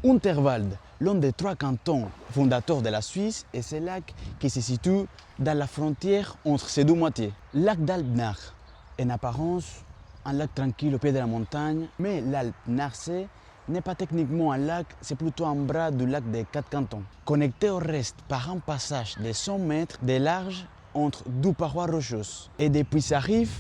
Unterwald, l'un des 3 cantons fondateurs de la Suisse, est ce lac qui se situe dans la frontière entre ces deux moitiés. Lac d'Alpnach, en apparence, un lac tranquille au pied de la montagne, mais l'Alpnachsee n'est pas techniquement un lac, c'est plutôt un bras du lac des 4 cantons, connecté au reste par un passage de 100 mètres de large entre deux parois rocheuses. Et depuis sa rive,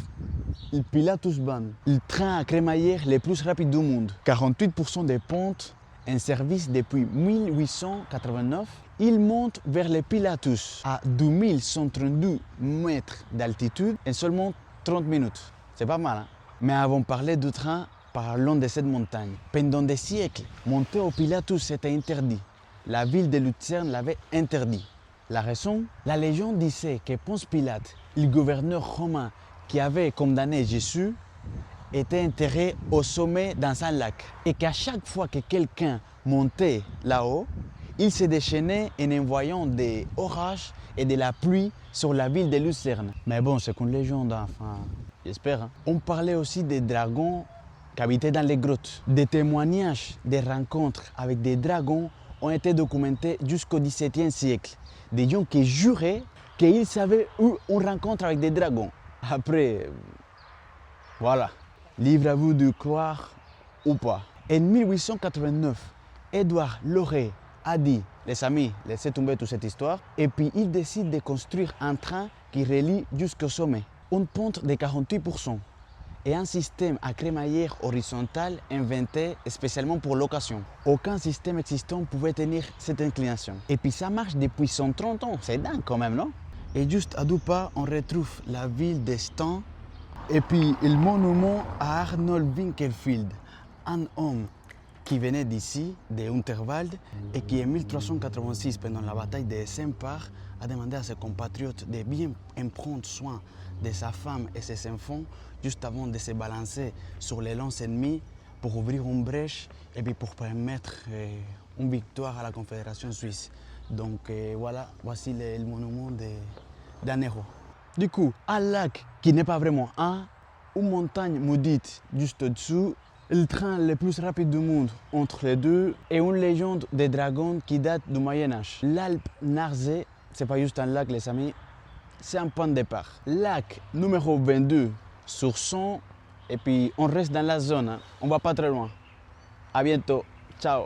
le Pilatusbahn, le train à crémaillère le plus rapide du monde. 48% des pontes en service depuis 1889. Il monte vers le Pilatus à 2132 mètres d'altitude en seulement 30 minutes. C'est pas mal, hein? Mais avant de parler du train, parlons de cette montagne. Pendant des siècles, monter au Pilatus était interdit. La ville de Lucerne l'avait interdit. La raison? La légende disait que Ponce Pilate, le gouverneur romain qui avait condamné Jésus, était enterré au sommet dans un lac. Et qu'à chaque fois que quelqu'un montait là-haut, il se déchaînait en envoyant des orages et de la pluie sur la ville de Lucerne. Mais bon, c'est une légende, enfin, j'espère. Hein. On parlait aussi des dragons qui habitaient dans les grottes. Des témoignages des rencontres avec des dragons ont été documentés jusqu'au XVIIe siècle. Des gens qui juraient qu'ils savaient où on rencontre avec des dragons. Après, voilà. Libre à vous de croire ou pas. En 1889, Édouard Loret a dit, les amis, laissez tomber toute cette histoire, et puis il décide de construire un train qui relie jusqu'au sommet. Une pente de 48% et un système à crémaillère horizontale inventé spécialement pour l'occasion. Aucun système existant pouvait tenir cette inclination. Et puis ça marche depuis 130 ans, c'est dingue quand même, non? Et juste à 2 pas, on retrouve la ville de Stan et puis le monument à Arnold Winkelried, un homme qui venait d'ici, de Unterwald, et qui en 1386, pendant la bataille de Sempach, a demandé à ses compatriotes de bien prendre soin de sa femme et ses enfants, juste avant de se balancer sur les lances ennemies pour ouvrir une brèche et puis pour permettre une victoire à la Confédération suisse. Donc voilà, voici le monument d'un héros. Du coup, un lac qui n'est pas vraiment une montagne maudite juste au-dessous, le train le plus rapide du monde entre les deux et une légende des dragons qui date du Moyen-Âge. L'Alpnachsee, c'est pas juste un lac les amis, c'est un point de départ. Lac numéro 22 sur 100 et puis on reste dans la zone, hein. On va pas très loin. À bientôt, ciao.